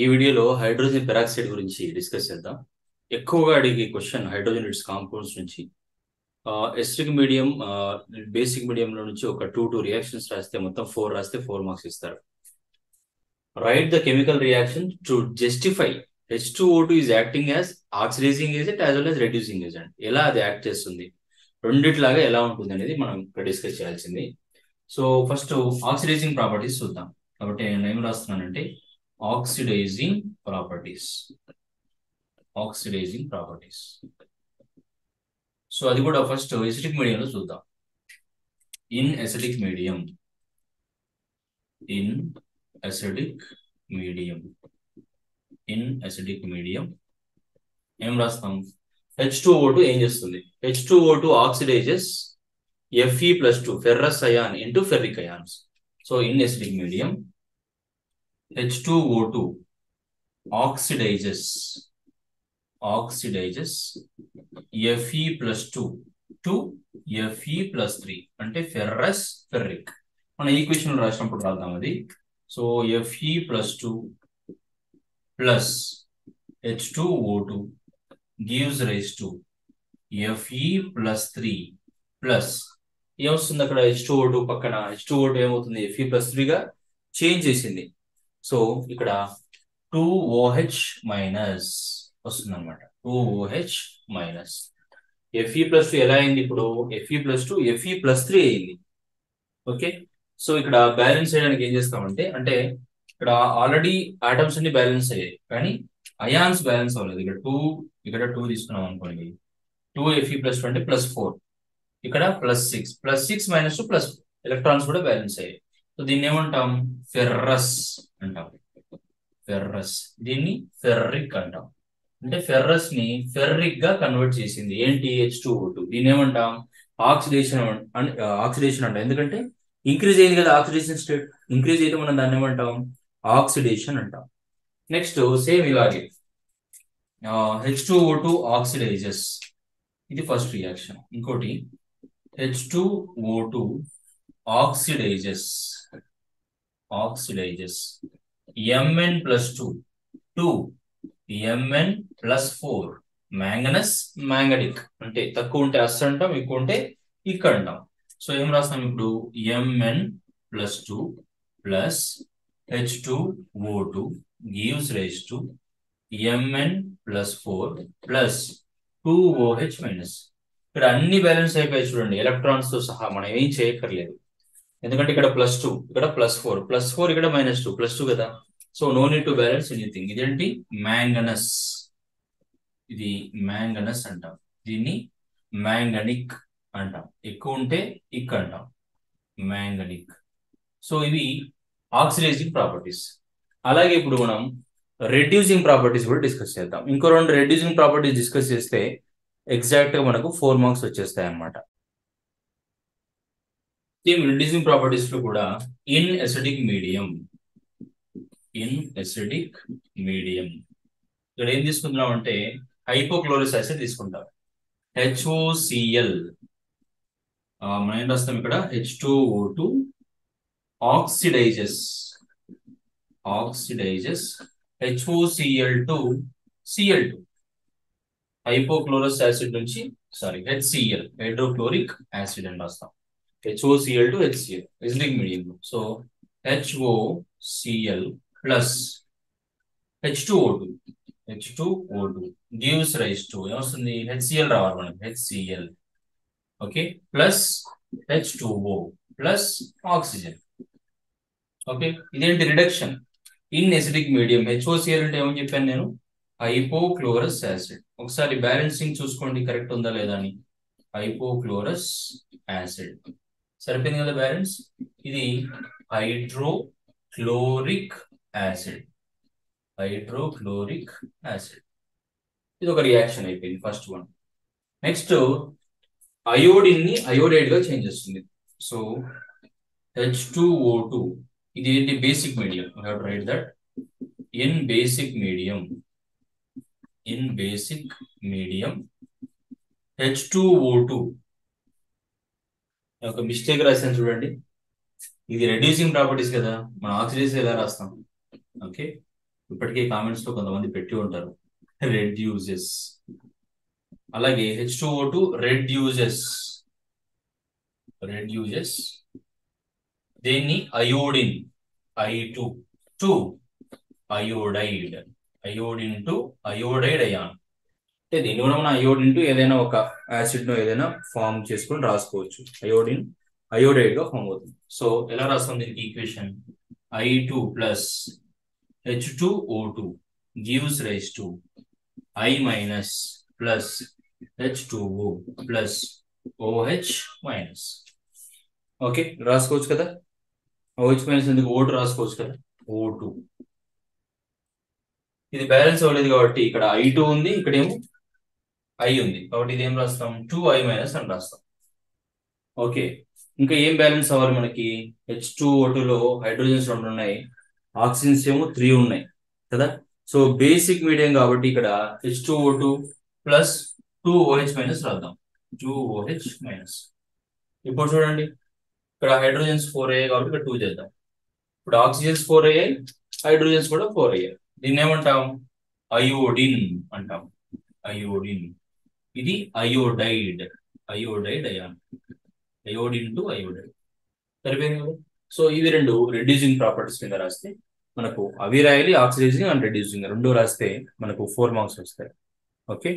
ఈ వీడియోలో hydrogen peroxide గురించి డిస్కస్ చేద్దాం. ఎక్కువగా అడిగే క్వశ్చన్ హైడ్రోజన్ ఇట్స్ కాంపౌండ్స్ నుంచి. ఎసిడిక్ మీడియం, బేసిక్ మీడియంలో నుంచి ఒక టూ రియాక్షన్స్ రాస్తే మొత్తం 4 రాస్తే 4 మార్క్స్ ఇస్తారు. Write the chemical reaction to justify H2O2 is acting as oxidising agent as well as reducing agent. ఎలా అది యాక్ట్ చేస్తుంది, రెండిట్లాగా ఎలా ఉంటుంది అనేది మనం ఇక్కడ డిస్కస్ చేయాల్సింది. సో ఫస్ట్ ఆక్సిడైజింగ్ ప్రాపర్టీస్ చూద్దాం. కాబట్టి నేను ఏం రాస్తున్నానంటే oxidizing properties. Oxidizing properties. So అది కూడా ఫస్ట్ ఎసిడిక్ మీడియంలో చూద్దాం. In acidic medium, in acidic medium, in acidic medium ఏం రాస్తాం? H2O2 ఏం చేస్తుంది? H2O2 oxidizes Fe+2 ferrous ion into ferric ions. So in acidic medium H2O2 oxidizes Fe+2 to Fe+3 అంటే ferrous ferric. మన equation రాసినప్పుడు రాద్దాం అది. So Fe+2 plus H2O2 gives rise to Fe+3 plus ఏమొస్తుంది అక్కడ? H2O2 పక్కన H2O2 ఏమవుతుంది? Fe+3 గా చేంజ్ చేసింది. సో ఇక్కడ 2OH మైనస్ వస్తుంది అనమాట. 2OH మైనస్ Fe+2 ఎలా అయింది? ఇప్పుడు Fe+2 Fe+3 అయింది. ఓకే, సో ఇక్కడ బ్యాలెన్స్ చేయడానికి ఏం చేస్తామంటే, అంటే ఇక్కడ ఆల్రెడీ ఆటమ్స్ అన్ని బ్యాలెన్స్ అయ్యాయి కానీ అయాన్స్ బ్యాలెన్స్ అవ్వలేదు. ఇక్కడ టూ తీసుకున్నాం అనుకోండి. 2Fe+2 అంటే +4, ఇక్కడ +6, +6 - 2 +4 ఎలక్ట్రాన్స్ కూడా బ్యాలెన్స్ అయ్యాయి. సో దీన్ని ఏమంటాం? ఫెర్రస్ అంటాం. ఫెర్రస్. దీన్ని ఫెర్రిక్ అంటాం. అంటే ఫెర్రస్ ని ఫెర్రిక్ గా కన్వర్ట్ చేసింది ఏంటి? H2O2. దీన్ని ఏమంటాం? ఆక్సిడేషన్ అంటాం. ఎందుకంటే ఇంక్రీజ్ అయింది కదా ఆక్సిడేషన్ స్టేట్. ఇంక్రీజ్ అయితే మనం దాన్ని ఏమంటాం? ఆక్సిడేషన్ అంటాం. నెక్స్ట్ సేమ్ ఇలాగే H2O2 ఆక్సిడైజెస్, ఇది ఫస్ట్ రియాక్షన్. ఇంకోటి H2O2 oxidises Mn+2 to Mn+4 మ్యాంగనస్ మ్యాంగనిక్. అంటే తక్కువ ఉంటే అస్ అంటాం, ఎక్కువ ఉంటే ఇక్ అంటాం. సో ఏం రాస్తాం ఇప్పుడు? Mn+2 plus H2O2 gives rise to Mn+4 plus 2OH minus. ఇక్కడ అన్ని బ్యాలెన్స్ అయిపోయాయి చూడండి, ఎలక్ట్రాన్స్ తో సహా. మనం ఏం చేయక్కర్లేదు, ఎందుకంటే ఇక్కడ +2, ఇక్కడ +4, +4 ఇక్కడ -2, +2 కదా. So no need to balance anything. ఇదేంటి? మ్యాంగనస్. ఇది మ్యాంగనస్ అంటాం. దీన్ని మ్యాంగనిక్ అంటాం. ఎక్కువ ఉంటే ఇక్ అంటాం, మ్యాంగనిక్. సో ఇవి ఆక్సిడైజింగ్ ప్రాపర్టీస్. అలాగే ఇప్పుడు మనం రెడ్యూసింగ్ ప్రాపర్టీస్ కూడా డిస్కస్ చేద్దాం. ఇంకో 2 రెడ్యూసింగ్ ప్రాపర్టీస్ డిస్కస్ చేస్తే ఎగ్జాక్ట్ గా మనకు 4 మార్క్స్ వచ్చేస్తాయి అన్నమాట. సేమ్ రెడ్యూసింగ్ ప్రాపర్టీస్ లో కూడా ఇన్ ఎసిడిక్ మీడియం, ఇక్కడ ఏం తీసుకుంటున్నాం అంటే హైపోక్లోరస్ యాసిడ్ తీసుకుంటాం. HOCl, మనం ఏం రాస్తాం ఇక్కడ? H2O2 oxidises HOCl to Cl2. Hypochlorous acid నుంచి HCl, హైడ్రోక్లోరిక్ యాసిడ్ అని రాస్తాం. HOCl to HCl acidic medium. So HOCl plus H2O2 gives rise to ఏమొస్తుంది? HCl రావాలి మనకి, HCl. Okay, plus H2O plus oxygen. Okay, ఇదేంటి? Reduction in acidic medium. HOCl అంటే ఏమని చెప్పాను నేను? Hypochlorous acid. ఒకసారి బ్యాలెన్సింగ్ చూసుకోండి కరెక్ట్ ఉందా లేదా అని. హైపోక్లోరస్ యాసిడ్ సరిపోయింది కదా బ్యాలెన్స్. ఇది హైడ్రోక్లోరిక్ యాసిడ్. ఇది ఒక రియాక్షన్ అయిపోయింది, ఫస్ట్ వన్. నెక్స్ట్ అయోడిన్ ని అయోడైడ్ గా చేంజ్ చేస్తుంది. సో H2O2, ఇది ఏంటి? Basic medium. You have to right that. In basic medium H2O2, ఒక మిస్టేక్ రాశాను చూడండి. ఇది రెడ్యూసింగ్ ప్రాపర్టీస్ కదా, మనం ఆక్సిడైజ్ ఎలా రాస్తాం? ఓకే, ఇప్పటికే కామెంట్స్ లో కొంతమంది పెట్టి ఉంటారు రెడ్యూసెస్. అలాగే H2O2 రెడ్యూసెస్ దేన్ని iodine I2 to iodide, iodine to iodide ion. అంటే దీన్ని కూడా మనం అయోడిన్ టు ఏదైనా ఒక యాసిడ్ ను ఏదైనా ఫామ్ చేసుకొని రాసుకోవచ్చు. అయోడిన్ అయోడైడ్ గా ఫామ్ అవుతుంది. సో ఎలా రాస్తాం దీనికి equation? I2 plus H2O2 gives rise to I minus plus H2O plus OH minus. Okay, రాసుకోవచ్చు కదా. OH మైనస్ ఎందుకు, O2 రాసుకోవచ్చు కదా, O2. ఇది బ్యాలెన్స్ అవ్వలేదు కాబట్టి ఇక్కడ I2 ఉంది, ఇక్కడేమో I ఉంది, కాబట్టి ఇది ఏం రాస్తాం, 2I మైనస్ అని రాస్తాం. ఓకే, ఇంకా ఏం బ్యాలెన్స్ అవ్వాలి మనకి? H2O2 లో హైడ్రోజన్స్ 2 ఉన్నాయి, ఆక్సిజన్స్ ఏమో 3 ఉన్నాయి కదా. సో బేసిక్ మీడియం కాబట్టి ఇక్కడ H2O2 ప్లస్ 2OH మైనస్ రాద్దాం, 2OH మైనస్. ఇప్పుడు చూడండి, ఇక్కడ హైడ్రోజన్స్ 4 అయ్యాయి కాబట్టి ఇక్కడ 2 చేద్దాం. ఇప్పుడు ఆక్సిజన్స్ 4 అయ్యాయి, హైడ్రోజన్స్ కూడా 4 అయ్యాయి. దీన్ని ఏమంటాం? అయోడిన్ అంటాం, అయోడిన్. ఇది iodide, iodide ion, iodine to iodide. సరిపోయింది కదా. సో ఇవి రెండు రెడ్యూసింగ్ ప్రాపర్టీస్ కింద రాస్తే మనకు అవి రాయాలి, ఆక్సిడైజింగ్ అండ్ రెడ్యూసింగ్ రెండు రాస్తే మనకు 4 మార్క్స్ వస్తాయి. ఓకే.